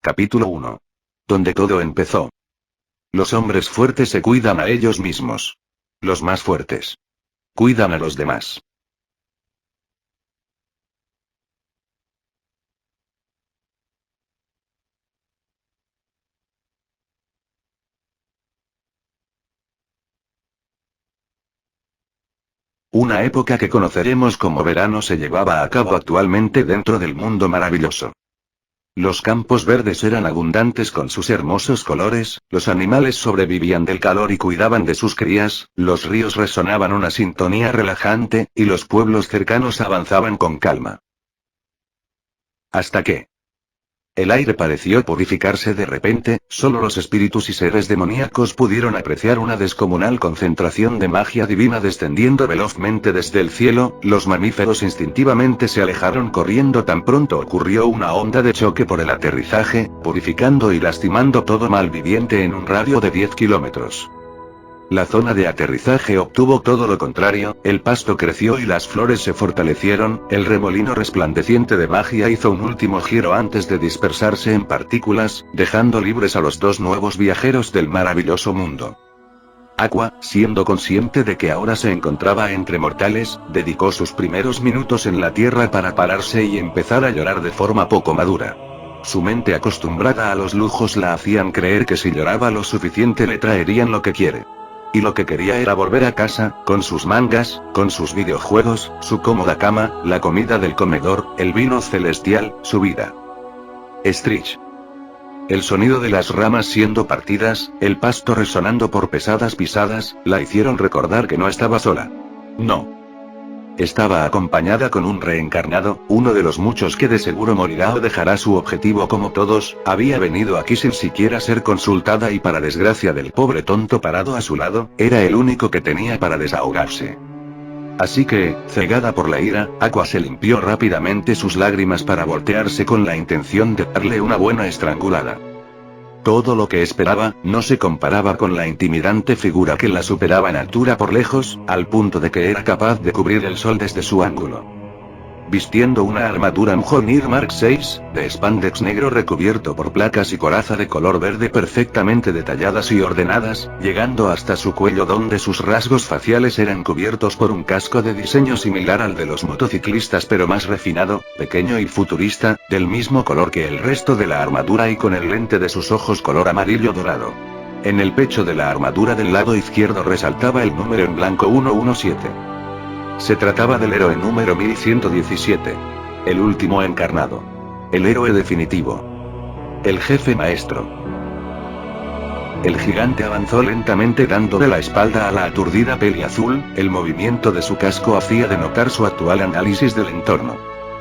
Capítulo 1. Donde todo empezó. Los hombres fuertes se cuidan a ellos mismos. Los más fuertes cuidan a los demás. Una época que conoceremos como verano se llevaba a cabo actualmente dentro del mundo maravilloso. Los campos verdes eran abundantes con sus hermosos colores, los animales sobrevivían del calor y cuidaban de sus crías, los ríos resonaban una sintonía relajante, y los pueblos cercanos avanzaban con calma. Hasta que el aire pareció purificarse de repente, solo los espíritus y seres demoníacos pudieron apreciar una descomunal concentración de magia divina descendiendo velozmente desde el cielo, los mamíferos instintivamente se alejaron corriendo tan pronto ocurrió una onda de choque por el aterrizaje, purificando y lastimando todo malviviente en un radio de 10 kilómetros. La zona de aterrizaje obtuvo todo lo contrario, el pasto creció y las flores se fortalecieron, el remolino resplandeciente de magia hizo un último giro antes de dispersarse en partículas, dejando libres a los dos nuevos viajeros del maravilloso mundo. Aqua, siendo consciente de que ahora se encontraba entre mortales, dedicó sus primeros minutos en la tierra para pararse y empezar a llorar de forma poco madura. Su mente acostumbrada a los lujos la hacían creer que si lloraba lo suficiente le traerían lo que quiere. Y lo que quería era volver a casa, con sus mangas, con sus videojuegos, su cómoda cama, la comida del comedor, el vino celestial, su vida. Stritch. El sonido de las ramas siendo partidas, el pasto resonando por pesadas pisadas, la hicieron recordar que no estaba sola. No. Estaba acompañada con un reencarnado, uno de los muchos que de seguro morirá o dejará su objetivo como todos, había venido aquí sin siquiera ser consultada y para desgracia del pobre tonto parado a su lado, era el único que tenía para desahogarse. Así que, cegada por la ira, Aqua se limpió rápidamente sus lágrimas para voltearse con la intención de darle una buena estrangulada. Todo lo que esperaba, no se comparaba con la intimidante figura que la superaba en altura por lejos, al punto de que era capaz de cubrir el sol desde su ángulo. Vistiendo una armadura Mjolnir Mark VI, de spandex negro recubierto por placas y coraza de color verde perfectamente detalladas y ordenadas, llegando hasta su cuello donde sus rasgos faciales eran cubiertos por un casco de diseño similar al de los motociclistas pero más refinado, pequeño y futurista, del mismo color que el resto de la armadura y con el lente de sus ojos color amarillo dorado. En el pecho de la armadura del lado izquierdo resaltaba el número en blanco 117. Se trataba del héroe número 1117. El último encarnado. El héroe definitivo. El jefe maestro. El gigante avanzó lentamente dándole la espalda a la aturdida peli azul, el movimiento de su casco hacía denotar su actual análisis del entorno.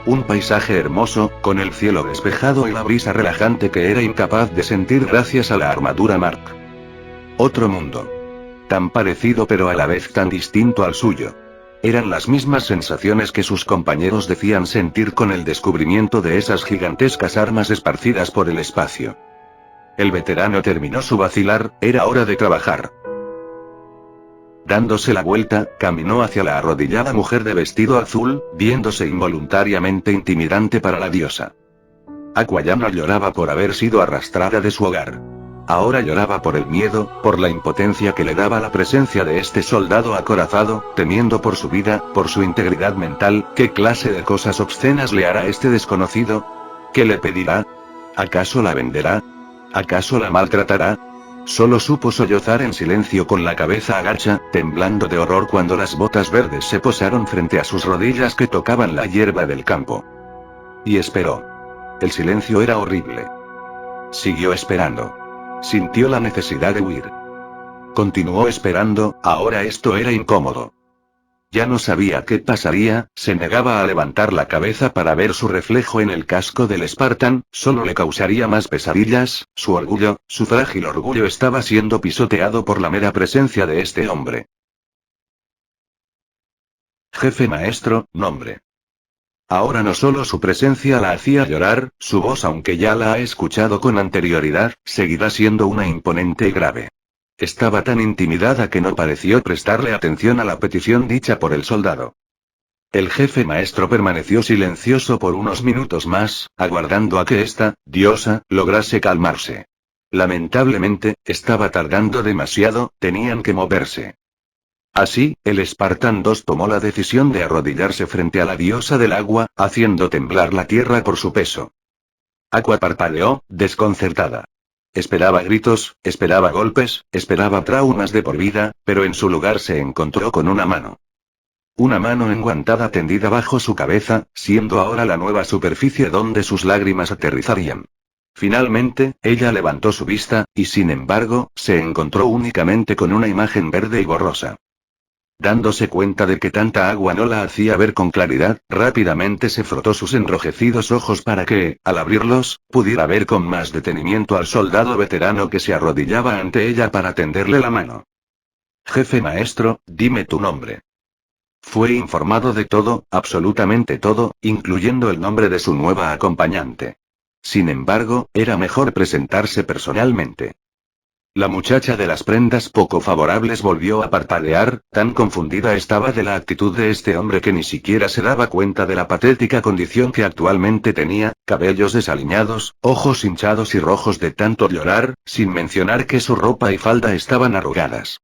Un paisaje hermoso, con el cielo despejado y la brisa relajante que era incapaz de sentir gracias a la armadura Mark. Otro mundo. Tan parecido pero a la vez tan distinto al suyo. Eran las mismas sensaciones que sus compañeros decían sentir con el descubrimiento de esas gigantescas armas esparcidas por el espacio. El veterano terminó su vacilar, era hora de trabajar. Dándose la vuelta, caminó hacia la arrodillada mujer de vestido azul, viéndose involuntariamente intimidante para la diosa. Aqua ya no lloraba por haber sido arrastrada de su hogar. Ahora lloraba por el miedo, por la impotencia que le daba la presencia de este soldado acorazado, temiendo por su vida, por su integridad mental. ¿Qué clase de cosas obscenas le hará este desconocido? ¿Qué le pedirá? ¿Acaso la venderá? ¿Acaso la maltratará? Solo supo sollozar en silencio con la cabeza agacha, temblando de horror cuando las botas verdes se posaron frente a sus rodillas que tocaban la hierba del campo. Y esperó. El silencio era horrible. Siguió esperando. Sintió la necesidad de huir. Continuó esperando, ahora esto era incómodo. Ya no sabía qué pasaría, se negaba a levantar la cabeza para ver su reflejo en el casco del Spartan, solo le causaría más pesadillas, su orgullo, su frágil orgullo estaba siendo pisoteado por la mera presencia de este hombre. Jefe maestro, nombre. Ahora no solo su presencia la hacía llorar, su voz aunque ya la ha escuchado con anterioridad, seguirá siendo una imponente y grave. Estaba tan intimidada que no pareció prestarle atención a la petición dicha por el soldado. El jefe maestro permaneció silencioso por unos minutos más, aguardando a que esta diosa lograse calmarse. Lamentablemente, estaba tardando demasiado, tenían que moverse. Así, el Spartan 2 tomó la decisión de arrodillarse frente a la diosa del agua, haciendo temblar la tierra por su peso. Aqua parpadeó, desconcertada. Esperaba gritos, esperaba golpes, esperaba traumas de por vida, pero en su lugar se encontró con una mano. Una mano enguantada tendida bajo su cabeza, siendo ahora la nueva superficie donde sus lágrimas aterrizarían. Finalmente, ella levantó su vista, y sin embargo, se encontró únicamente con una imagen verde y borrosa. Dándose cuenta de que tanta agua no la hacía ver con claridad, rápidamente se frotó sus enrojecidos ojos para que, al abrirlos, pudiera ver con más detenimiento al soldado veterano que se arrodillaba ante ella para tenderle la mano. Jefe maestro, dime tu nombre. Fue informado de todo, absolutamente todo, incluyendo el nombre de su nueva acompañante. Sin embargo, era mejor presentarse personalmente. La muchacha de las prendas poco favorables volvió a parpadear, tan confundida estaba de la actitud de este hombre que ni siquiera se daba cuenta de la patética condición que actualmente tenía, cabellos desaliñados, ojos hinchados y rojos de tanto llorar, sin mencionar que su ropa y falda estaban arrugadas.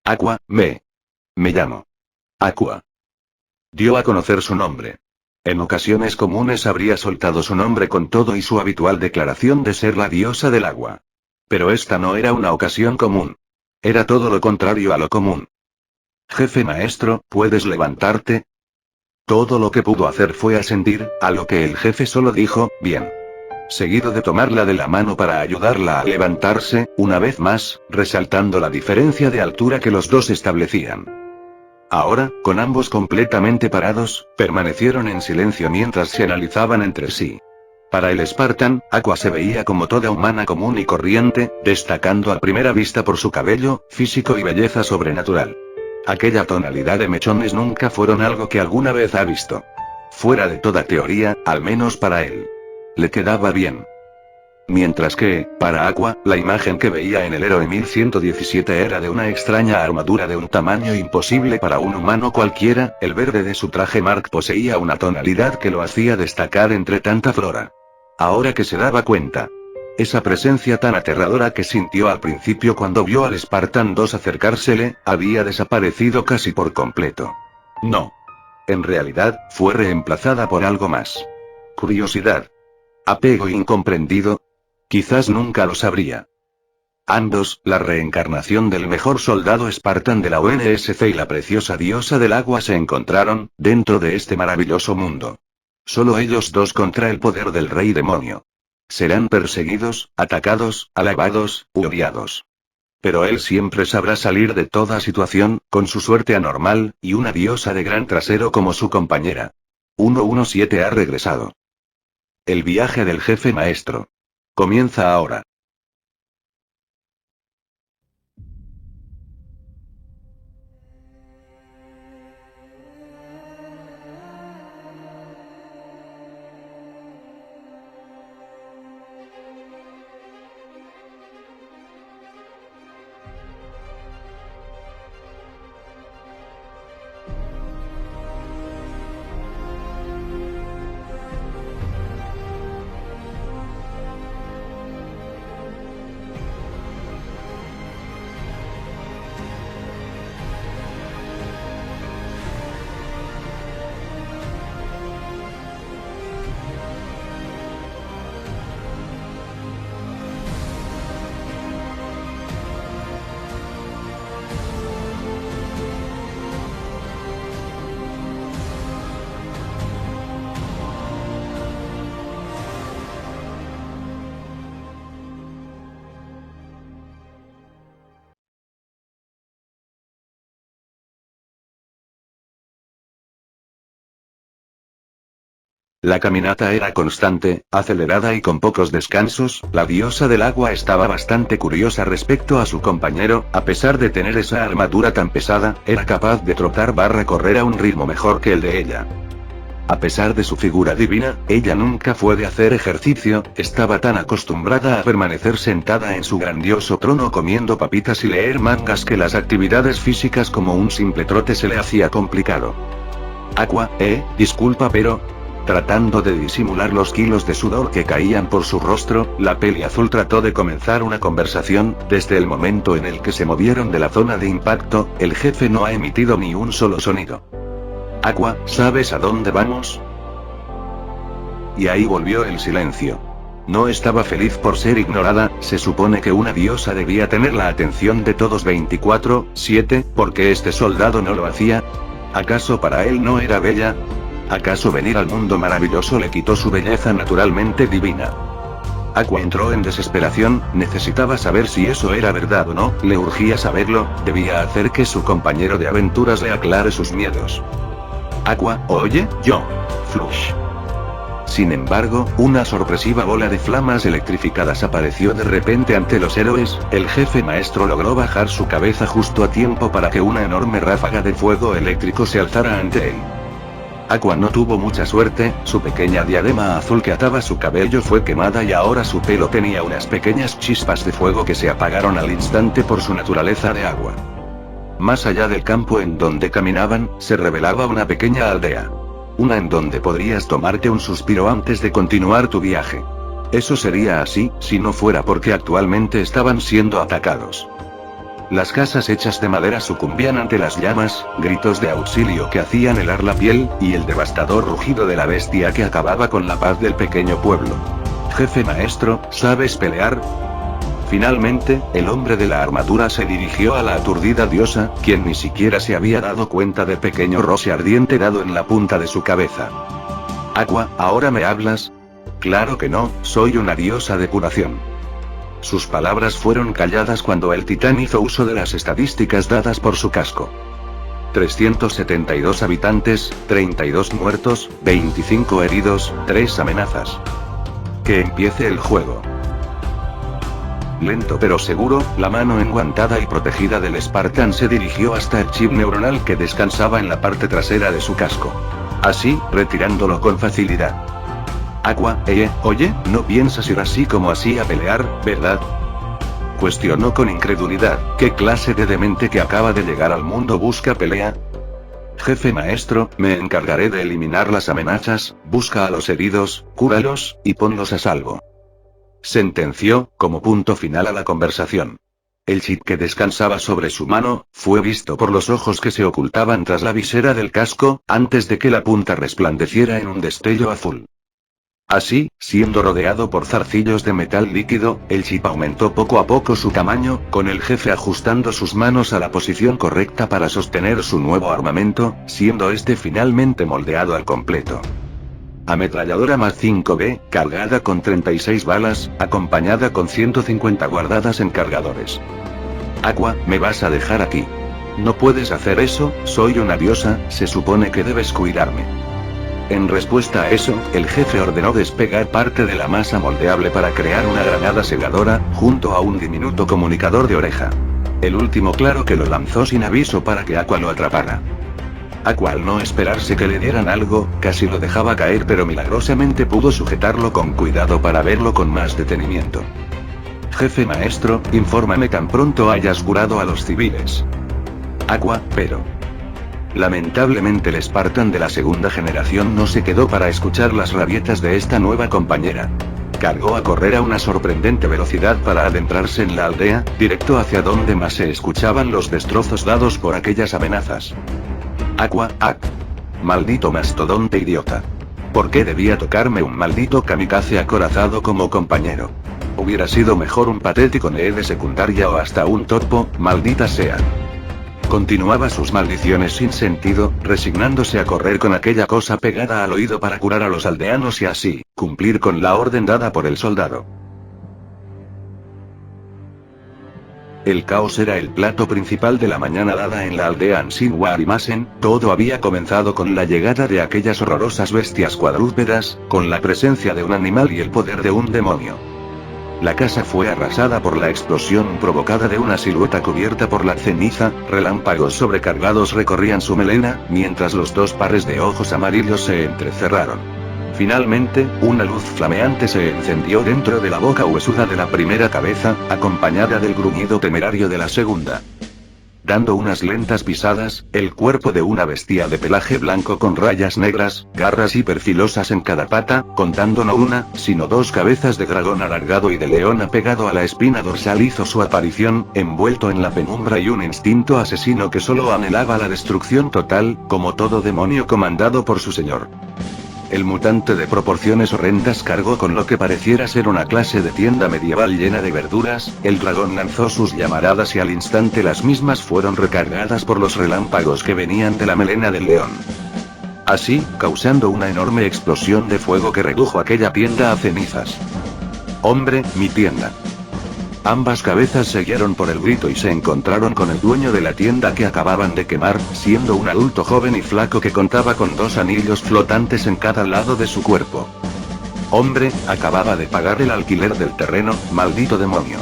Aqua, me llamo Aqua. Dio a conocer su nombre. En ocasiones comunes habría soltado su nombre con todo y su habitual declaración de ser la diosa del agua. Pero esta no era una ocasión común. Era todo lo contrario a lo común. Jefe maestro, ¿puedes levantarte? Todo lo que pudo hacer fue asentir, a lo que el jefe solo dijo, bien. Seguido de tomarla de la mano para ayudarla a levantarse, una vez más, resaltando la diferencia de altura que los dos establecían. Ahora, con ambos completamente parados, permanecieron en silencio mientras se analizaban entre sí. Para el Spartan, Aqua se veía como toda humana común y corriente, destacando a primera vista por su cabello, físico y belleza sobrenatural. Aquella tonalidad de mechones nunca fueron algo que alguna vez ha visto. Fuera de toda teoría, al menos para él. Le quedaba bien. Mientras que, para Aqua, la imagen que veía en el héroe 1117 era de una extraña armadura de un tamaño imposible para un humano cualquiera, el verde de su traje Mark poseía una tonalidad que lo hacía destacar entre tanta flora. Ahora que se daba cuenta. Esa presencia tan aterradora que sintió al principio cuando vio al Spartan 2 acercársele, había desaparecido casi por completo. No. En realidad, fue reemplazada por algo más. Curiosidad. Apego incomprendido. Quizás nunca lo sabría. Ambos, la reencarnación del mejor soldado Spartan de la UNSC y la preciosa diosa del agua se encontraron, dentro de este maravilloso mundo. Solo ellos dos contra el poder del rey demonio. Serán perseguidos, atacados, alabados, odiados. Pero él siempre sabrá salir de toda situación, con su suerte anormal, y una diosa de gran trasero como su compañera. 117 ha regresado. El viaje del jefe maestro. Comienza ahora. La caminata era constante, acelerada y con pocos descansos. La diosa del agua estaba bastante curiosa respecto a su compañero, a pesar de tener esa armadura tan pesada, era capaz de trotar barra correr a un ritmo mejor que el de ella. A pesar de su figura divina, ella nunca fue de hacer ejercicio, estaba tan acostumbrada a permanecer sentada en su grandioso trono comiendo papitas y leer mangas que las actividades físicas como un simple trote se le hacía complicado. Aqua, disculpa pero... Tratando de disimular los kilos de sudor que caían por su rostro, la peli azul trató de comenzar una conversación. Desde el momento en el que se movieron de la zona de impacto, el jefe no ha emitido ni un solo sonido. Aqua, ¿sabes a dónde vamos? Y ahí volvió el silencio. No estaba feliz por ser ignorada, se supone que una diosa debía tener la atención de todos 24/7, ¿por qué este soldado no lo hacía? ¿Acaso para él no era bella? ¿Acaso venir al mundo maravilloso le quitó su belleza naturalmente divina? Aqua entró en desesperación, necesitaba saber si eso era verdad o no, le urgía saberlo, debía hacer que su compañero de aventuras le aclare sus miedos. Aqua, oye, yo. Flush. Sin embargo, una sorpresiva bola de flamas electrificadas apareció de repente ante los héroes. El jefe maestro logró bajar su cabeza justo a tiempo para que una enorme ráfaga de fuego eléctrico se alzara ante él. Aqua no tuvo mucha suerte, su pequeña diadema azul que ataba su cabello fue quemada y ahora su pelo tenía unas pequeñas chispas de fuego que se apagaron al instante por su naturaleza de agua. Más allá del campo en donde caminaban, se revelaba una pequeña aldea. Una en donde podrías tomarte un suspiro antes de continuar tu viaje. Eso sería así, si no fuera porque actualmente estaban siendo atacados. Las casas hechas de madera sucumbían ante las llamas, gritos de auxilio que hacían helar la piel, y el devastador rugido de la bestia que acababa con la paz del pequeño pueblo. Jefe maestro, ¿sabes pelear? Finalmente, el hombre de la armadura se dirigió a la aturdida diosa, quien ni siquiera se había dado cuenta del pequeño roce ardiente dado en la punta de su cabeza. Aqua, ¿ahora me hablas? Claro que no, soy una diosa de curación. Sus palabras fueron calladas cuando el titán hizo uso de las estadísticas dadas por su casco. 372 habitantes, 32 muertos, 25 heridos, 3 amenazas. Que empiece el juego. Lento pero seguro, la mano enguantada y protegida del Spartan se dirigió hasta el chip neuronal que descansaba en la parte trasera de su casco. Así, retirándolo con facilidad. Aqua, oye, no piensas ir así como así a pelear, ¿verdad? Cuestionó con incredulidad, ¿qué clase de demente que acaba de llegar al mundo busca pelea? Jefe maestro, me encargaré de eliminar las amenazas, busca a los heridos, cúralos, y ponlos a salvo. Sentenció, como punto final a la conversación. El chip que descansaba sobre su mano, fue visto por los ojos que se ocultaban tras la visera del casco, antes de que la punta resplandeciera en un destello azul. Así, siendo rodeado por zarcillos de metal líquido, el chip aumentó poco a poco su tamaño, con el jefe ajustando sus manos a la posición correcta para sostener su nuevo armamento, siendo este finalmente moldeado al completo. Ametralladora Mach 5B, cargada con 36 balas, acompañada con 150 guardadas en cargadores. Aqua, ¿me vas a dejar aquí? No puedes hacer eso, soy una diosa, se supone que debes cuidarme. En respuesta a eso, el jefe ordenó despegar parte de la masa moldeable para crear una granada segadora, junto a un diminuto comunicador de oreja. El último claro que lo lanzó sin aviso para que Aqua lo atrapara. Aqua al no esperarse que le dieran algo, casi lo dejaba caer pero milagrosamente pudo sujetarlo con cuidado para verlo con más detenimiento. Jefe maestro, infórmame tan pronto hayas curado a los civiles. Aqua, pero... Lamentablemente el Spartan de la segunda generación no se quedó para escuchar las rabietas de esta nueva compañera. Cargó a correr a una sorprendente velocidad para adentrarse en la aldea, directo hacia donde más se escuchaban los destrozos dados por aquellas amenazas. Aqua, maldito mastodonte idiota. ¿Por qué debía tocarme un maldito kamikaze acorazado como compañero? Hubiera sido mejor un patético NEE de secundaria o hasta un topo, maldita sea. Continuaba sus maldiciones sin sentido, resignándose a correr con aquella cosa pegada al oído para curar a los aldeanos y así, cumplir con la orden dada por el soldado. El caos era el plato principal de la mañana dada en la aldea Ansin-Warimasen. Todo había comenzado con la llegada de aquellas horrorosas bestias cuadrúpedas, con la presencia de un animal y el poder de un demonio. La casa fue arrasada por la explosión provocada de una silueta cubierta por la ceniza, relámpagos sobrecargados recorrían su melena, mientras los dos pares de ojos amarillos se entrecerraron. Finalmente, una luz flameante se encendió dentro de la boca huesuda de la primera cabeza, acompañada del gruñido temerario de la segunda. Dando unas lentas pisadas, el cuerpo de una bestia de pelaje blanco con rayas negras, garras hiperfilosas en cada pata, contando no una, sino dos cabezas de dragón alargado y de león apegado a la espina dorsal hizo su aparición, envuelto en la penumbra y un instinto asesino que solo anhelaba la destrucción total, como todo demonio comandado por su señor. El mutante de proporciones horrendas cargó con lo que pareciera ser una clase de tienda medieval llena de verduras, el dragón lanzó sus llamaradas y al instante las mismas fueron recargadas por los relámpagos que venían de la melena del león. Así, causando una enorme explosión de fuego que redujo aquella tienda a cenizas. ¡Hombre, mi tienda! Ambas cabezas siguieron por el grito y se encontraron con el dueño de la tienda que acababan de quemar, siendo un adulto joven y flaco que contaba con dos anillos flotantes en cada lado de su cuerpo. Hombre, acababa de pagar el alquiler del terreno, maldito demonio.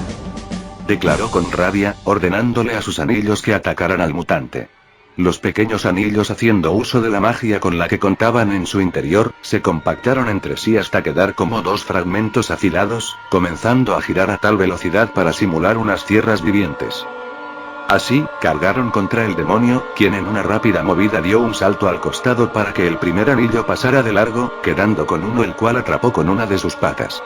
Declaró con rabia, ordenándole a sus anillos que atacaran al mutante. Los pequeños anillos, haciendo uso de la magia con la que contaban en su interior, se compactaron entre sí hasta quedar como dos fragmentos afilados, comenzando a girar a tal velocidad para simular unas tierras vivientes. Así, cargaron contra el demonio, quien en una rápida movida dio un salto al costado para que el primer anillo pasara de largo, quedando con uno el cual atrapó con una de sus patas.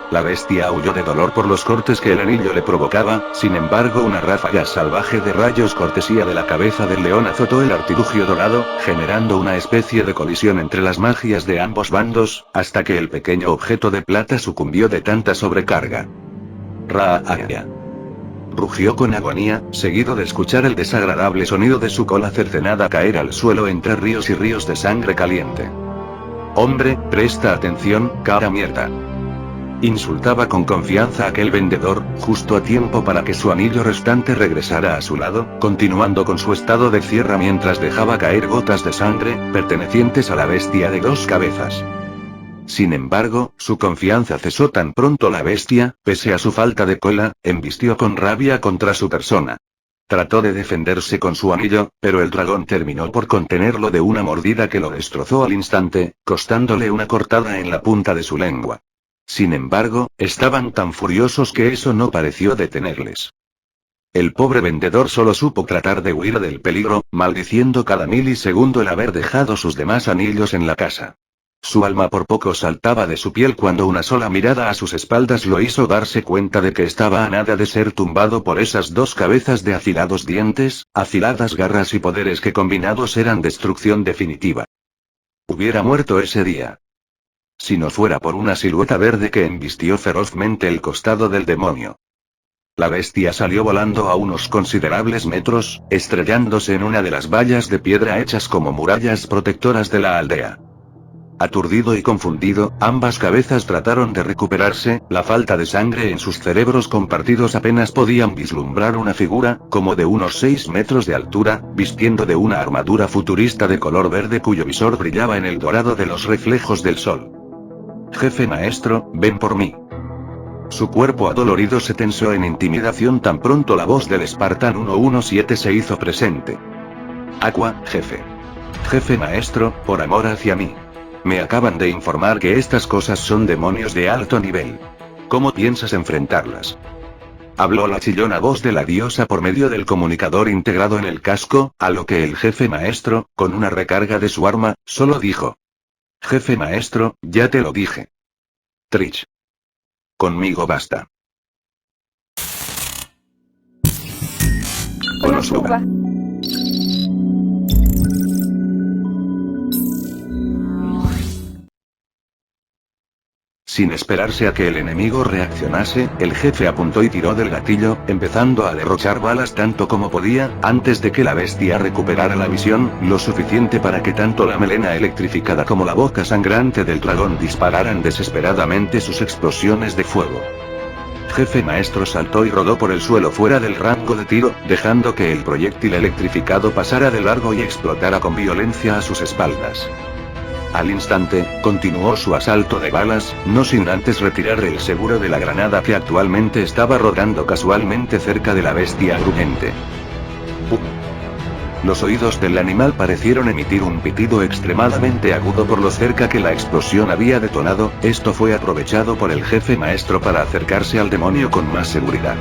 La bestia aulló de dolor por los cortes que el anillo le provocaba, sin embargo una ráfaga salvaje de rayos cortesía de la cabeza del león azotó el artilugio dorado, generando una especie de colisión entre las magias de ambos bandos, hasta que el pequeño objeto de plata sucumbió de tanta sobrecarga. Ra-ah-ah. Rugió con agonía, seguido de escuchar el desagradable sonido de su cola cercenada caer al suelo entre ríos y ríos de sangre caliente. Hombre, presta atención, cara mierda. Insultaba con confianza aquel vendedor, justo a tiempo para que su anillo restante regresara a su lado, continuando con su estado de cierra mientras dejaba caer gotas de sangre, pertenecientes a la bestia de dos cabezas. Sin embargo, su confianza cesó tan pronto la bestia, pese a su falta de cola, embistió con rabia contra su persona. Trató de defenderse con su anillo, pero el dragón terminó por contenerlo de una mordida que lo destrozó al instante, costándole una cortada en la punta de su lengua. Sin embargo, estaban tan furiosos que eso no pareció detenerles. El pobre vendedor solo supo tratar de huir del peligro, maldiciendo cada milisegundo el haber dejado sus demás anillos en la casa. Su alma por poco saltaba de su piel cuando una sola mirada a sus espaldas lo hizo darse cuenta de que estaba a nada de ser tumbado por esas dos cabezas de afilados dientes, afiladas garras y poderes que combinados eran destrucción definitiva. Hubiera muerto ese día. Si no fuera por una silueta verde que embistió ferozmente el costado del demonio. La bestia salió volando a unos considerables metros, estrellándose en una de las vallas de piedra hechas como murallas protectoras de la aldea. Aturdido y confundido, ambas cabezas trataron de recuperarse, la falta de sangre en sus cerebros compartidos apenas podían vislumbrar una figura, como de unos 6 metros de altura, vistiendo de una armadura futurista de color verde cuyo visor brillaba en el dorado de los reflejos del sol. Jefe maestro, ven por mí. Su cuerpo adolorido se tensó en intimidación tan pronto la voz del Spartan 117 se hizo presente. Aqua, jefe. Jefe maestro, por amor hacia mí. Me acaban de informar que estas cosas son demonios de alto nivel. ¿Cómo piensas enfrentarlas? Habló la chillona voz de la diosa por medio del comunicador integrado en el casco, a lo que el jefe maestro, con una recarga de su arma, solo dijo. Jefe maestro, ya te lo dije. Trich. Conmigo basta. Konosuba. Sin esperarse a que el enemigo reaccionase, el jefe apuntó y tiró del gatillo, empezando a derrochar balas tanto como podía, antes de que la bestia recuperara la visión, lo suficiente para que tanto la melena electrificada como la boca sangrante del dragón dispararan desesperadamente sus explosiones de fuego. Jefe maestro saltó y rodó por el suelo fuera del rango de tiro, dejando que el proyectil electrificado pasara de largo y explotara con violencia a sus espaldas. Al instante, continuó su asalto de balas, no sin antes retirar el seguro de la granada que actualmente estaba rodando casualmente cerca de la bestia gruñente. ¡Pum! Los oídos del animal parecieron emitir un pitido extremadamente agudo por lo cerca que la explosión había detonado, esto fue aprovechado por el jefe maestro para acercarse al demonio con más seguridad.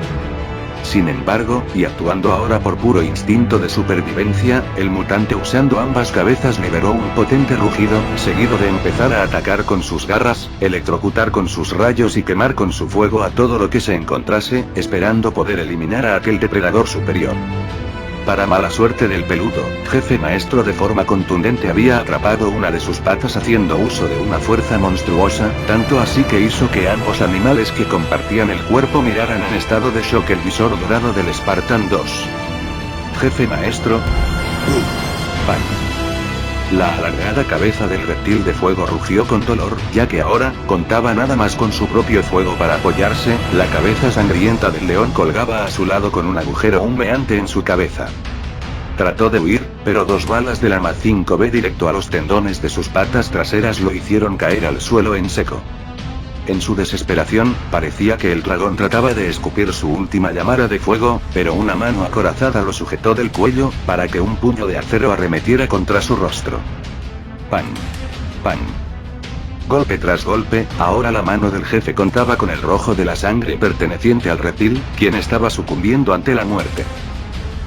Sin embargo, y actuando ahora por puro instinto de supervivencia, el mutante usando ambas cabezas liberó un potente rugido, seguido de empezar a atacar con sus garras, electrocutar con sus rayos y quemar con su fuego a todo lo que se encontrase, esperando poder eliminar a aquel depredador superior. Para mala suerte del peludo, jefe maestro de forma contundente había atrapado una de sus patas haciendo uso de una fuerza monstruosa, tanto así que hizo que ambos animales que compartían el cuerpo miraran en estado de shock el visor dorado del Spartan 2. Jefe maestro. Pan. La alargada cabeza del reptil de fuego rugió con dolor, ya que ahora, contaba nada más con su propio fuego para apoyarse, la cabeza sangrienta del león colgaba a su lado con un agujero humeante en su cabeza. Trató de huir, pero dos balas de la MA5B directo a los tendones de sus patas traseras lo hicieron caer al suelo en seco. En su desesperación, parecía que el dragón trataba de escupir su última llamada de fuego, pero una mano acorazada lo sujetó del cuello, para que un puño de acero arremetiera contra su rostro. Pan. Pan. Golpe tras golpe, ahora la mano del jefe contaba con el rojo de la sangre perteneciente al reptil, quien estaba sucumbiendo ante la muerte.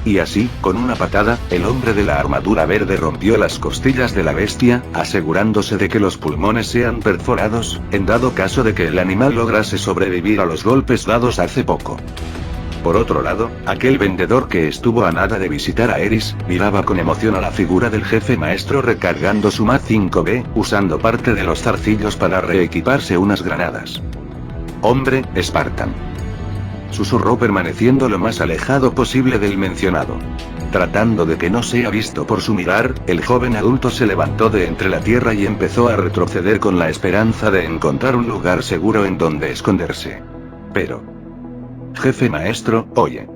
Y así, con una patada, el hombre de la armadura verde rompió las costillas de la bestia, asegurándose de que los pulmones sean perforados, en dado caso de que el animal lograse sobrevivir a los golpes dados hace poco. Por otro lado, aquel vendedor que estuvo a nada de visitar a Eris, miraba con emoción a la figura del jefe maestro recargando su MA5B, usando parte de los zarcillos para reequiparse unas granadas. Hombre, Spartan. Susurró permaneciendo lo más alejado posible del mencionado. Tratando de que no sea visto por su mirar, el joven adulto se levantó de entre la tierra y empezó a retroceder con la esperanza de encontrar un lugar seguro en donde esconderse. Pero... Jefe maestro, oye.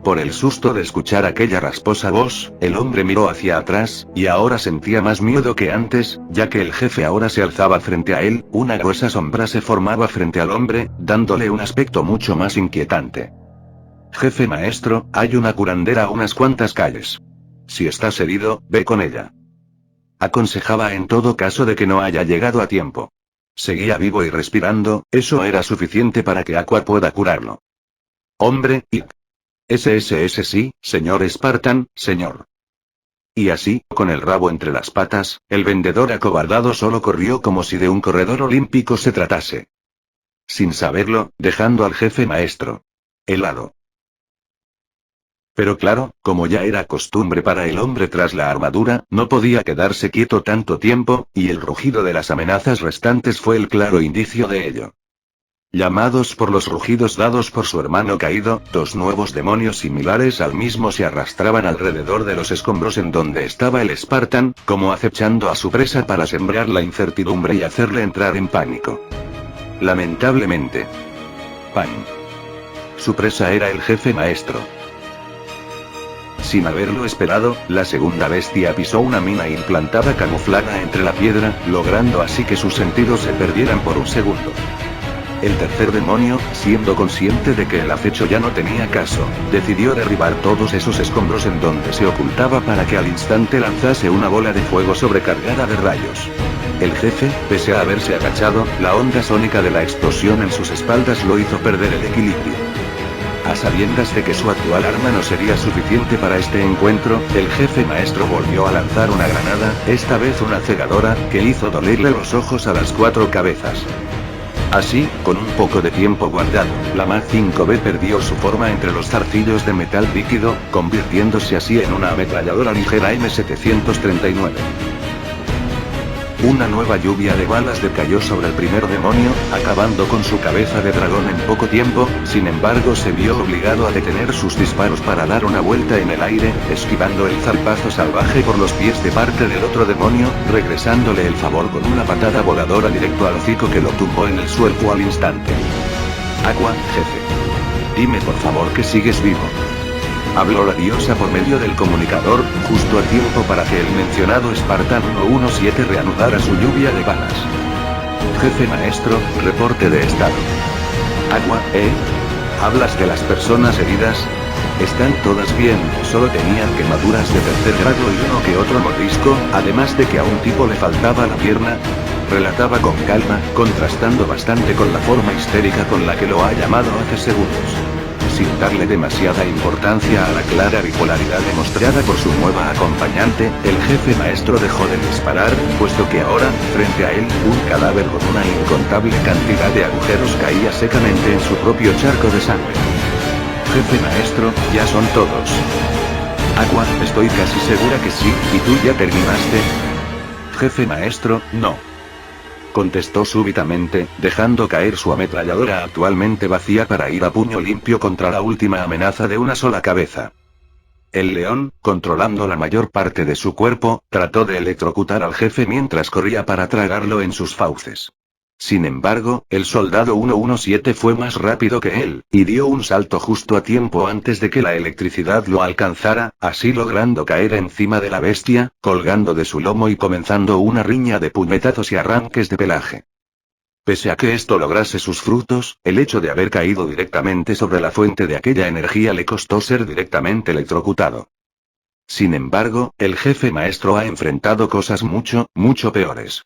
Por el susto de escuchar aquella rasposa voz, el hombre miró hacia atrás, y ahora sentía más miedo que antes, ya que el jefe ahora se alzaba frente a él, una gruesa sombra se formaba frente al hombre, dándole un aspecto mucho más inquietante. Jefe maestro, hay una curandera a unas cuantas calles. Si estás herido, ve con ella. Aconsejaba en todo caso de que no haya llegado a tiempo. Seguía vivo y respirando, eso era suficiente para que Aqua pueda curarlo. Hombre, y... SSS sí, señor Spartan, señor. Y así, con el rabo entre las patas, el vendedor acobardado solo corrió como si de un corredor olímpico se tratase. Sin saberlo, dejando al jefe maestro helado. Pero claro, como ya era costumbre para el hombre tras la armadura, no podía quedarse quieto tanto tiempo, y el rugido de las amenazas restantes fue el claro indicio de ello. Llamados por los rugidos dados por su hermano caído, dos nuevos demonios similares al mismo se arrastraban alrededor de los escombros en donde estaba el Spartan, como acechando a su presa para sembrar la incertidumbre y hacerle entrar en pánico. Lamentablemente. Pan. Su presa era el jefe maestro. Sin haberlo esperado, la segunda bestia pisó una mina implantada camuflada entre la piedra, logrando así que sus sentidos se perdieran por un segundo. El tercer demonio, siendo consciente de que el acecho ya no tenía caso, decidió derribar todos esos escombros en donde se ocultaba para que al instante lanzase una bola de fuego sobrecargada de rayos. El jefe, pese a haberse agachado, la onda sónica de la explosión en sus espaldas lo hizo perder el equilibrio. A sabiendas de que su actual arma no sería suficiente para este encuentro, el jefe maestro volvió a lanzar una granada, esta vez una cegadora, que hizo dolerle los ojos a las cuatro cabezas. Así, con un poco de tiempo guardado, la MA5B perdió su forma entre los zarcillos de metal líquido, convirtiéndose así en una ametralladora ligera M739. Una nueva lluvia de balas decayó sobre el primer demonio, acabando con su cabeza de dragón en poco tiempo, sin embargo se vio obligado a detener sus disparos para dar una vuelta en el aire, esquivando el zarpazo salvaje por los pies de parte del otro demonio, regresándole el favor con una patada voladora directo al hocico que lo tumbó en el suelo al instante. Aqua, jefe. Dime por favor que sigues vivo. Habló la diosa por medio del comunicador, justo a tiempo para que el mencionado Spartan 117 reanudara su lluvia de balas. Jefe maestro, reporte de estado. Aqua, ¿hablas de las personas heridas? Están todas bien, solo tenían quemaduras de tercer grado y uno que otro mordisco, además de que a un tipo le faltaba la pierna. Relataba con calma, contrastando bastante con la forma histérica con la que lo ha llamado hace segundos. sin darle demasiada importancia a la clara bipolaridad demostrada por su nueva acompañante, el jefe maestro dejó de disparar, puesto que ahora, frente a él, un cadáver con una incontable cantidad de agujeros caía secamente en su propio charco de sangre. Jefe maestro, ya son todos. Aqua, estoy casi segura que sí, ¿y tú ya terminaste? Jefe maestro, no. Contestó súbitamente, dejando caer su ametralladora actualmente vacía para ir a puño limpio contra la última amenaza de una sola cabeza. El león, controlando la mayor parte de su cuerpo, trató de electrocutar al jefe mientras corría para tragarlo en sus fauces. Sin embargo, el soldado 117 fue más rápido que él, y dio un salto justo a tiempo antes de que la electricidad lo alcanzara, así logrando caer encima de la bestia, colgando de su lomo y comenzando una riña de puñetazos y arranques de pelaje. Pese a que esto lograse sus frutos, el hecho de haber caído directamente sobre la fuente de aquella energía le costó ser directamente electrocutado. Sin embargo, el jefe maestro ha enfrentado cosas mucho, mucho peores.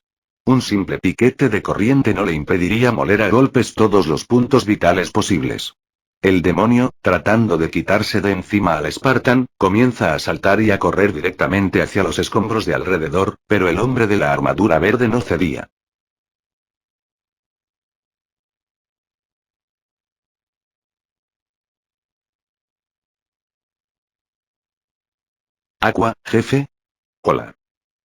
Un simple piquete de corriente no le impediría moler a golpes todos los puntos vitales posibles. El demonio, tratando de quitarse de encima al Spartan, comienza a saltar y a correr directamente hacia los escombros de alrededor, pero el hombre de la armadura verde no cedía. Aqua, jefe. Hola.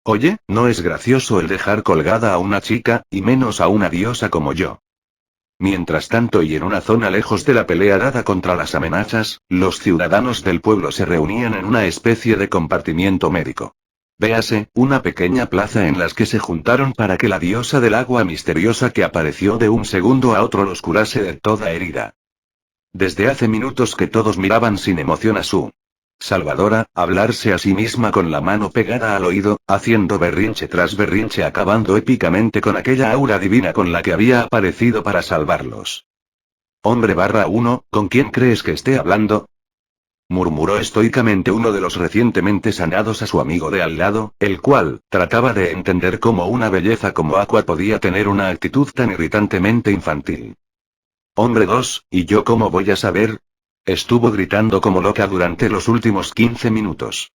Oye, no es gracioso el dejar colgada a una chica, y menos a una diosa como yo. Mientras tanto y en una zona lejos de la pelea dada contra las amenazas, los ciudadanos del pueblo se reunían en una especie de compartimiento médico. Véase, una pequeña plaza en las que se juntaron para que la diosa del agua misteriosa que apareció de un segundo a otro los curase de toda herida. Desde hace minutos que todos miraban sin emoción a su Salvadora, hablarse a sí misma con la mano pegada al oído, haciendo berrinche tras berrinche acabando épicamente con aquella aura divina con la que había aparecido para salvarlos. Hombre barra 1, ¿con quién crees que esté hablando? Murmuró estoicamente uno de los recientemente sanados a su amigo de al lado, el cual, trataba de entender cómo una belleza como Aqua podía tener una actitud tan irritantemente infantil. Hombre 2, ¿y yo cómo voy a saber? Estuvo gritando como loca durante los últimos 15 minutos.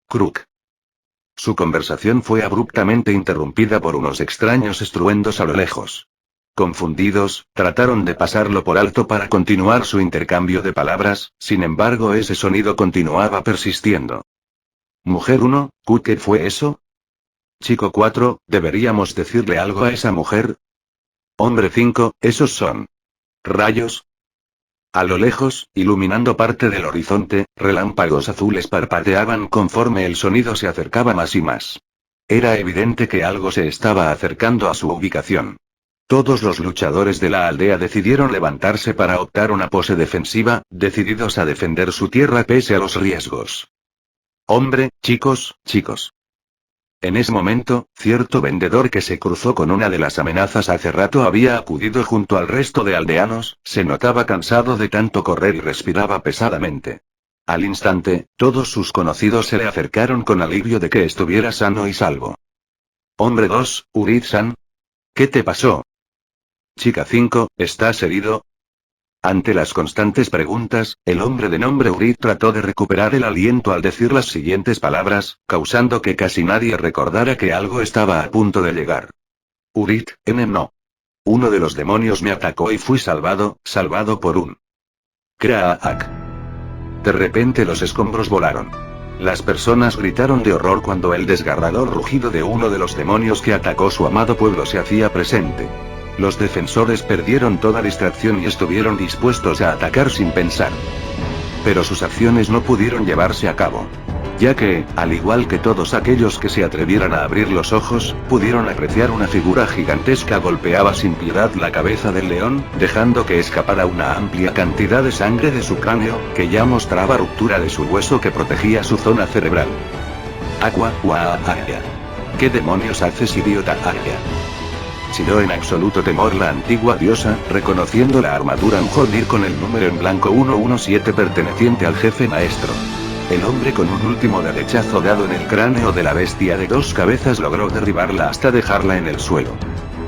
Crook. Su conversación fue abruptamente interrumpida por unos extraños estruendos a lo lejos. Confundidos, trataron de pasarlo por alto para continuar su intercambio de palabras, sin embargo ese sonido continuaba persistiendo. Mujer 1, ¿qué fue eso? Chico 4, ¿deberíamos decirle algo a esa mujer? Hombre 5, ¿esos son rayos? A lo lejos, iluminando parte del horizonte, relámpagos azules parpadeaban conforme el sonido se acercaba más y más. Era evidente que algo se estaba acercando a su ubicación. Todos los luchadores de la aldea decidieron levantarse para optar una pose defensiva, decididos a defender su tierra pese a los riesgos. Hombre, chicos. En ese momento, cierto vendedor que se cruzó con una de las amenazas hace rato había acudido junto al resto de aldeanos, se notaba cansado de tanto correr y respiraba pesadamente. Al instante, todos sus conocidos se le acercaron con alivio de que estuviera sano y salvo. Hombre 2, Urid-san. ¿Qué te pasó? Chica 5, ¿estás herido? Ante las constantes preguntas, el hombre de nombre Urid trató de recuperar el aliento al decir las siguientes palabras, causando que casi nadie recordara que algo estaba a punto de llegar. Urid, no. Uno de los demonios me atacó y fui salvado por un Kraak. De repente los escombros volaron. Las personas gritaron de horror cuando el desgarrador rugido de uno de los demonios que atacó su amado pueblo se hacía presente. Los defensores perdieron toda distracción y estuvieron dispuestos a atacar sin pensar. Pero sus acciones no pudieron llevarse a cabo. Ya que, al igual que todos aquellos que se atrevieran a abrir los ojos, pudieron apreciar una figura gigantesca golpeaba sin piedad la cabeza del león, dejando que escapara una amplia cantidad de sangre de su cráneo, que ya mostraba ruptura de su hueso que protegía su zona cerebral. Aqua, ¿qué demonios haces, idiota? Chilló en absoluto temor la antigua diosa, reconociendo la armadura Mjolnir con el número en blanco 117 perteneciente al jefe maestro. El hombre con un último derechazo dado en el cráneo de la bestia de dos cabezas logró derribarla hasta dejarla en el suelo.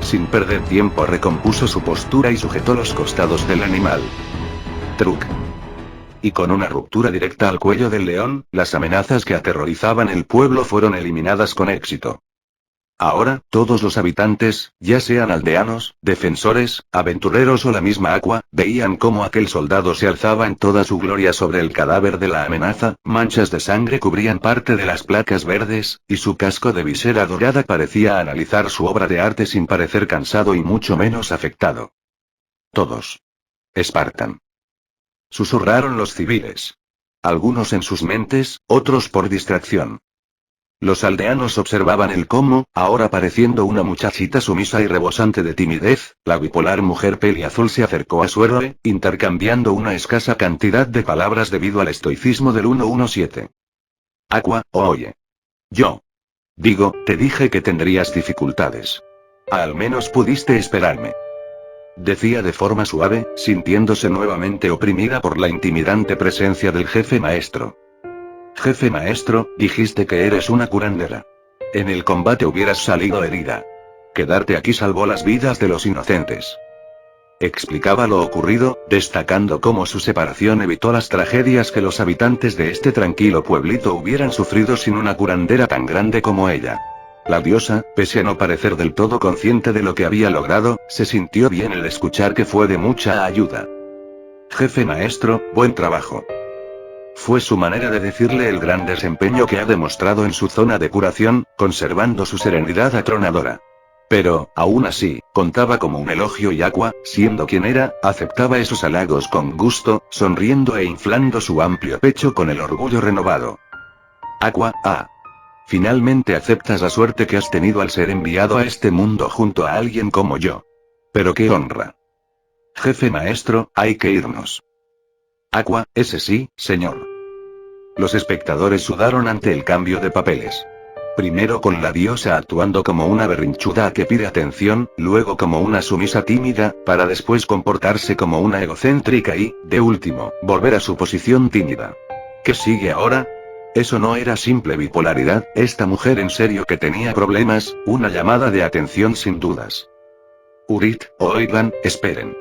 Sin perder tiempo recompuso su postura y sujetó los costados del animal. Truk. Y con una ruptura directa al cuello del león, las amenazas que aterrorizaban el pueblo fueron eliminadas con éxito. Ahora, todos los habitantes, ya sean aldeanos, defensores, aventureros o la misma Aqua, veían cómo aquel soldado se alzaba en toda su gloria sobre el cadáver de la amenaza, manchas de sangre cubrían parte de las placas verdes, y su casco de visera dorada parecía analizar su obra de arte sin parecer cansado y mucho menos afectado. Todos. Espartan. Susurraron los civiles. Algunos en sus mentes, otros por distracción. Los aldeanos observaban el cómo, ahora pareciendo una muchachita sumisa y rebosante de timidez, la bipolar mujer peliazul se acercó a su héroe, intercambiando una escasa cantidad de palabras debido al estoicismo del 117. Aqua, oye. Te dije que tendrías dificultades. Al menos pudiste esperarme. Decía de forma suave, sintiéndose nuevamente oprimida por la intimidante presencia del jefe maestro. Jefe maestro, dijiste que eres una curandera. En el combate hubieras salido herida. Quedarte aquí salvó las vidas de los inocentes. Explicaba lo ocurrido, destacando cómo su separación evitó las tragedias que los habitantes de este tranquilo pueblito hubieran sufrido sin una curandera tan grande como ella. La diosa, pese a no parecer del todo consciente de lo que había logrado, se sintió bien al escuchar que fue de mucha ayuda. Jefe maestro, buen trabajo. Fue su manera de decirle el gran desempeño que ha demostrado en su zona de curación, conservando su serenidad atronadora. Pero, aún así, contaba como un elogio y Aqua, siendo quien era, aceptaba esos halagos con gusto, sonriendo e inflando su amplio pecho con el orgullo renovado. Aqua, finalmente aceptas la suerte que has tenido al ser enviado a este mundo junto a alguien como yo. Pero qué honra. Jefe maestro, hay que irnos. Aqua, ese sí, señor. Los espectadores sudaron ante el cambio de papeles. Primero con la diosa actuando como una berrinchuda que pide atención, luego como una sumisa tímida, para después comportarse como una egocéntrica y, de último, volver a su posición tímida. ¿Qué sigue ahora? Eso no era simple bipolaridad, esta mujer en serio que tenía problemas, una llamada de atención sin dudas. Urit, oigan, esperen.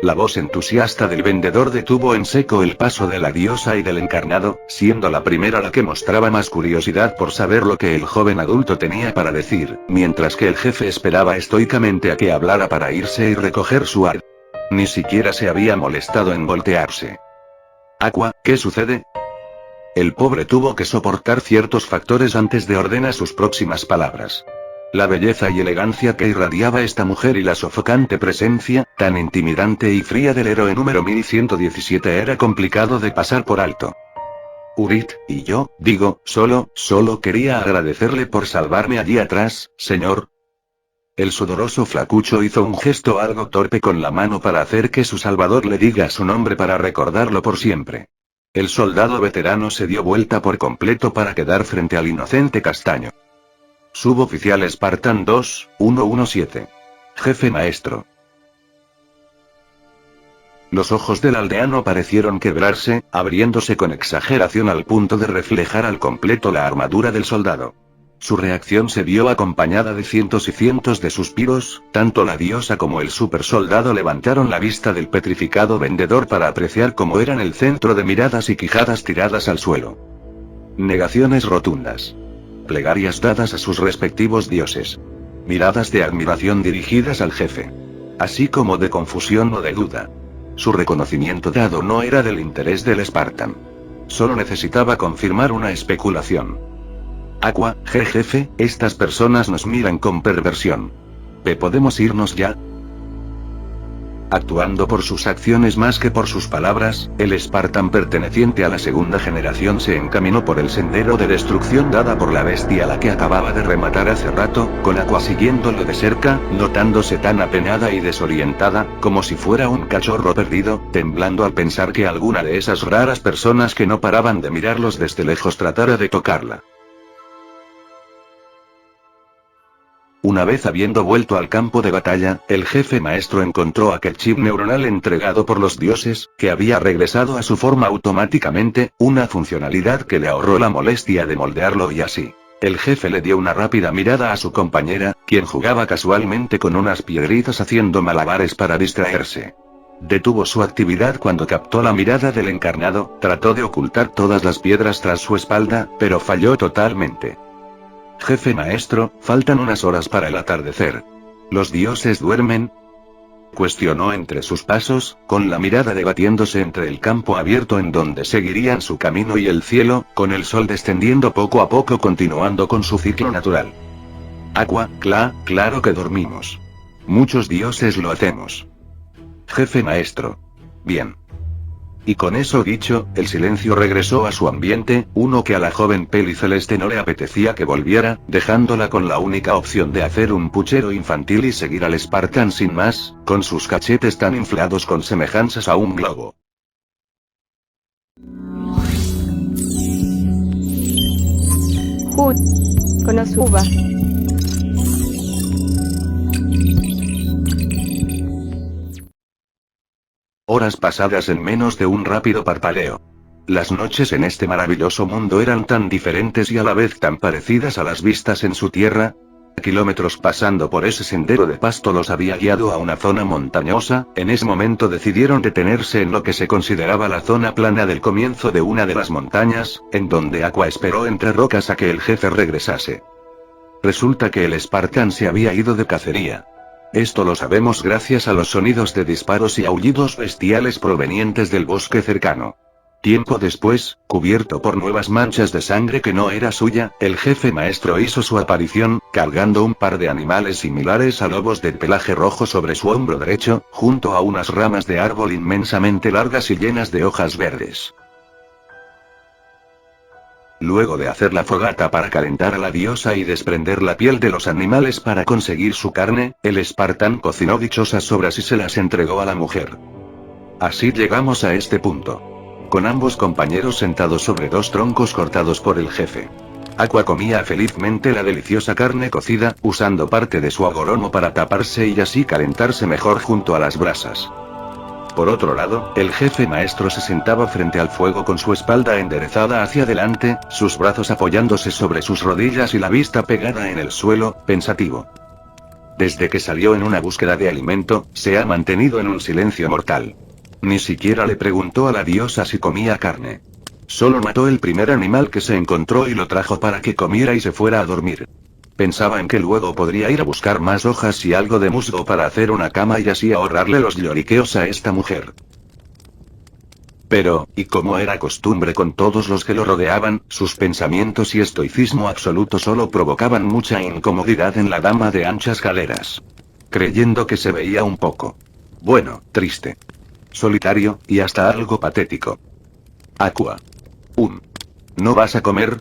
La voz entusiasta del vendedor detuvo en seco el paso de la diosa y del encarnado, siendo la primera la que mostraba más curiosidad por saber lo que el joven adulto tenía para decir, mientras que el jefe esperaba estoicamente a que hablara para irse y recoger su ar. Ni siquiera se había molestado en voltearse. Aqua, ¿qué sucede? El pobre tuvo que soportar ciertos factores antes de ordenar sus próximas palabras. La belleza y elegancia que irradiaba esta mujer y la sofocante presencia, tan intimidante y fría del héroe número 1117 era complicado de pasar por alto. Urit, y yo, solo quería agradecerle por salvarme allí atrás, señor. El sudoroso flacucho hizo un gesto algo torpe con la mano para hacer que su salvador le diga su nombre para recordarlo por siempre. El soldado veterano se dio vuelta por completo para quedar frente al inocente castaño. Suboficial Spartan 2, 117. Jefe maestro. Los ojos del aldeano parecieron quebrarse, abriéndose con exageración al punto de reflejar al completo la armadura del soldado. Su reacción se vio acompañada de cientos y cientos de suspiros, tanto la diosa como el supersoldado levantaron la vista del petrificado vendedor para apreciar cómo eran el centro de miradas y quijadas tiradas al suelo. Negaciones rotundas. Plegarias dadas a sus respectivos dioses. Miradas de admiración dirigidas al jefe. Así como de confusión o de duda. Su reconocimiento dado no era del interés del Spartan. Solo necesitaba confirmar una especulación. Aqua, jefe, estas personas nos miran con perversión. ¿Podemos irnos ya? Actuando por sus acciones más que por sus palabras, el Spartan perteneciente a la segunda generación se encaminó por el sendero de destrucción dada por la bestia a la que acababa de rematar hace rato, con Aqua siguiéndolo de cerca, notándose tan apenada y desorientada, como si fuera un cachorro perdido, temblando al pensar que alguna de esas raras personas que no paraban de mirarlos desde lejos tratara de tocarla. Una vez habiendo vuelto al campo de batalla, el jefe maestro encontró aquel chip neuronal entregado por los dioses, que había regresado a su forma automáticamente, una funcionalidad que le ahorró la molestia de moldearlo y así. El jefe le dio una rápida mirada a su compañera, quien jugaba casualmente con unas piedritas haciendo malabares para distraerse. Detuvo su actividad cuando captó la mirada del encarnado, trató de ocultar todas las piedras tras su espalda, pero falló totalmente. Jefe maestro, faltan unas horas para el atardecer. ¿Los dioses duermen? Cuestionó entre sus pasos, con la mirada debatiéndose entre el campo abierto en donde seguirían su camino y el cielo, con el sol descendiendo poco a poco continuando con su ciclo natural. Aqua, claro que dormimos. Muchos dioses lo hacemos. Jefe maestro. Bien. Y con eso dicho, el silencio regresó a su ambiente, uno que a la joven peliceleste no le apetecía que volviera, dejándola con la única opción de hacer un puchero infantil y seguir al Spartan sin más, con sus cachetes tan inflados con semejanzas a un globo. Konosuba. Horas pasadas en menos de un rápido parpadeo. Las noches en este maravilloso mundo eran tan diferentes y a la vez tan parecidas a las vistas en su tierra. Kilómetros pasando por ese sendero de pasto los había guiado a una zona montañosa. En ese momento decidieron detenerse en lo que se consideraba la zona plana del comienzo de una de las montañas, en donde Aqua esperó entre rocas a que el jefe regresase. Resulta que el Spartan se había ido de cacería. Esto lo sabemos gracias a los sonidos de disparos y aullidos bestiales provenientes del bosque cercano. Tiempo después, cubierto por nuevas manchas de sangre que no era suya, el jefe maestro hizo su aparición, cargando un par de animales similares a lobos de pelaje rojo sobre su hombro derecho, junto a unas ramas de árbol inmensamente largas y llenas de hojas verdes. Luego de hacer la fogata para calentar a la diosa y desprender la piel de los animales para conseguir su carne, el Spartan cocinó dichosas sobras y se las entregó a la mujer. Así llegamos a este punto. Con ambos compañeros sentados sobre dos troncos cortados por el jefe. Aqua comía felizmente la deliciosa carne cocida, usando parte de su agoromo para taparse y así calentarse mejor junto a las brasas. Por otro lado, el jefe maestro se sentaba frente al fuego con su espalda enderezada hacia adelante, sus brazos apoyándose sobre sus rodillas y la vista pegada en el suelo, pensativo. Desde que salió en una búsqueda de alimento, se ha mantenido en un silencio mortal. Ni siquiera le preguntó a la diosa si comía carne. Solo mató el primer animal que se encontró y lo trajo para que comiera y se fuera a dormir. Pensaba en que luego podría ir a buscar más hojas y algo de musgo para hacer una cama y así ahorrarle los lloriqueos a esta mujer. Pero, y como era costumbre con todos los que lo rodeaban, sus pensamientos y estoicismo absoluto solo provocaban mucha incomodidad en la dama de anchas caleras. Creyendo que se veía un poco, bueno, triste, solitario, y hasta algo patético. Aqua. ¿No vas a comer?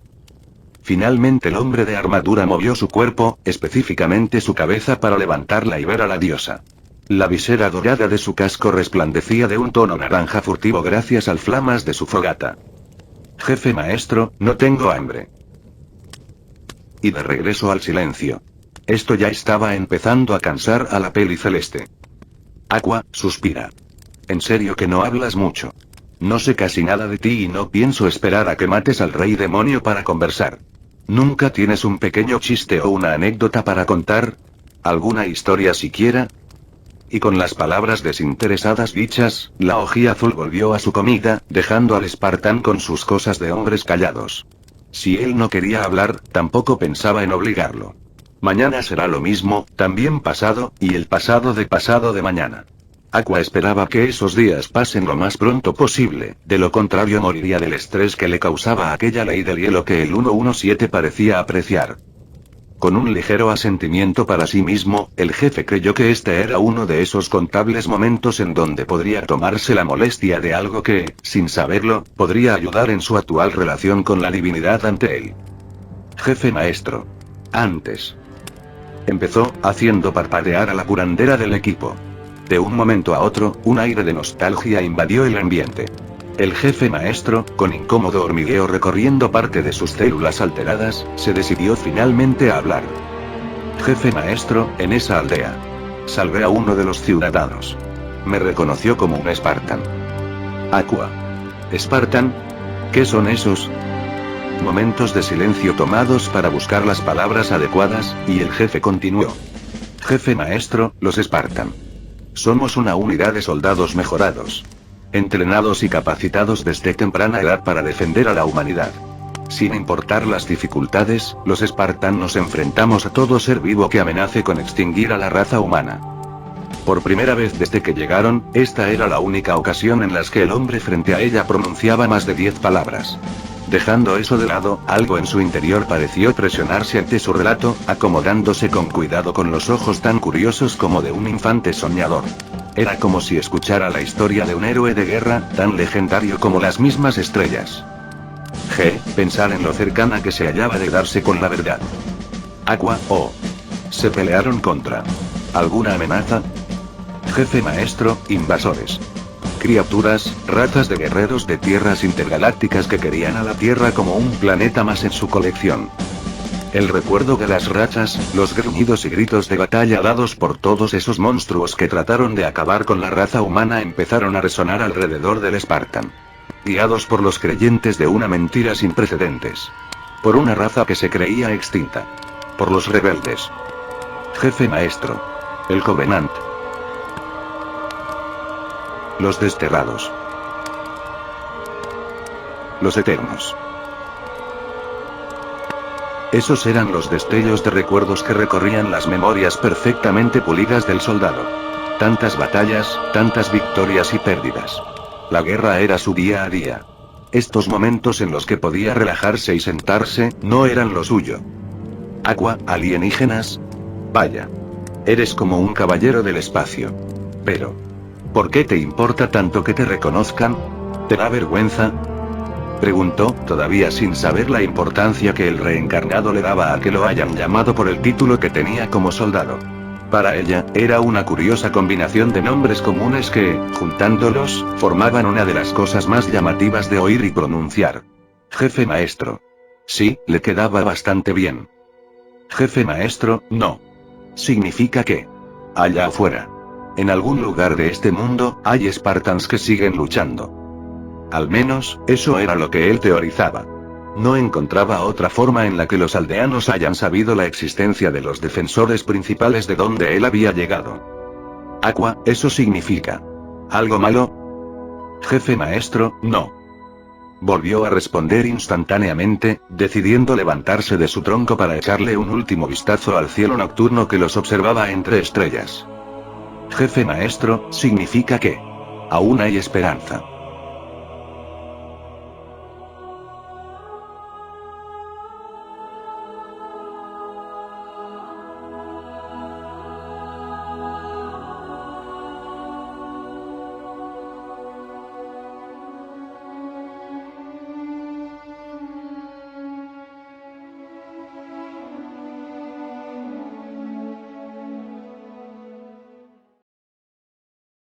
Finalmente el hombre de armadura movió su cuerpo, específicamente su cabeza para levantarla y ver a la diosa. La visera dorada de su casco resplandecía de un tono naranja furtivo gracias al flamas de su fogata. Jefe maestro, no tengo hambre. Y de regreso al silencio. Esto ya estaba empezando a cansar a la peli celeste. Aqua, suspira. En serio que no hablas mucho. No sé casi nada de ti y no pienso esperar a que mates al rey demonio para conversar. ¿Nunca tienes un pequeño chiste o una anécdota para contar? ¿Alguna historia siquiera? Y con las palabras desinteresadas dichas, la ojí azul volvió a su comida, dejando al Spartan con sus cosas de hombres callados. Si él no quería hablar, tampoco pensaba en obligarlo. Mañana será lo mismo, también pasado, y el pasado de mañana. Aqua esperaba que esos días pasen lo más pronto posible, de lo contrario moriría del estrés que le causaba aquella ley del hielo que el 117 parecía apreciar. Con un ligero asentimiento para sí mismo, el jefe creyó que este era uno de esos contables momentos en donde podría tomarse la molestia de algo que, sin saberlo, podría ayudar en su actual relación con la divinidad ante él. Jefe maestro. Antes. Empezó, haciendo parpadear a la curandera del equipo. De un momento a otro, un aire de nostalgia invadió el ambiente. El jefe maestro, con incómodo hormigueo recorriendo parte de sus células alteradas, se decidió finalmente a hablar. Jefe maestro, en esa aldea. Salvé a uno de los ciudadanos. Me reconoció como un Spartan. Aqua. ¿Spartan? ¿Qué son esos? Momentos de silencio tomados para buscar las palabras adecuadas, y el jefe continuó. Jefe maestro, los Spartan. Somos una unidad de soldados mejorados. Entrenados y capacitados desde temprana edad para defender a la humanidad. Sin importar las dificultades, los espartanos enfrentamos a todo ser vivo que amenace con extinguir a la raza humana. Por primera vez desde que llegaron, esta era la única ocasión en la que el hombre frente a ella pronunciaba más de 10 palabras. Dejando eso de lado, algo en su interior pareció presionarse ante su relato, acomodándose con cuidado con los ojos tan curiosos como de un infante soñador. Era como si escuchara la historia de un héroe de guerra, tan legendario como las mismas estrellas. Pensar en lo cercana que se hallaba de darse con la verdad. Aqua, ¿se pelearon contra alguna amenaza? Jefe maestro, invasores. Criaturas, razas de guerreros de tierras intergalácticas que querían a la Tierra como un planeta más en su colección. El recuerdo de las razas, los gruñidos y gritos de batalla dados por todos esos monstruos que trataron de acabar con la raza humana empezaron a resonar alrededor del Spartan. Guiados por los creyentes de una mentira sin precedentes. Por una raza que se creía extinta. Por los rebeldes. Jefe maestro. El Covenant. Los desterrados. Los eternos. Esos eran los destellos de recuerdos que recorrían las memorias perfectamente pulidas del soldado. Tantas batallas, tantas victorias y pérdidas. La guerra era su día a día. Estos momentos en los que podía relajarse y sentarse, no eran lo suyo. Aqua, alienígenas. Vaya. Eres como un caballero del espacio. Pero, ¿por qué te importa tanto que te reconozcan? ¿Te da vergüenza? Preguntó, todavía sin saber la importancia que el reencarnado le daba a que lo hayan llamado por el título que tenía como soldado. Para ella, era una curiosa combinación de nombres comunes que, juntándolos, formaban una de las cosas más llamativas de oír y pronunciar. Jefe maestro. Sí, le quedaba bastante bien. Jefe maestro, no. Significa que, allá afuera, en algún lugar de este mundo, hay Spartans que siguen luchando. Al menos, eso era lo que él teorizaba. No encontraba otra forma en la que los aldeanos hayan sabido la existencia de los defensores principales de donde él había llegado. Aqua, ¿eso significa algo malo? Jefe maestro, no. Volvió a responder instantáneamente, decidiendo levantarse de su tronco para echarle un último vistazo al cielo nocturno que los observaba entre estrellas. Jefe maestro, significa que aún hay esperanza.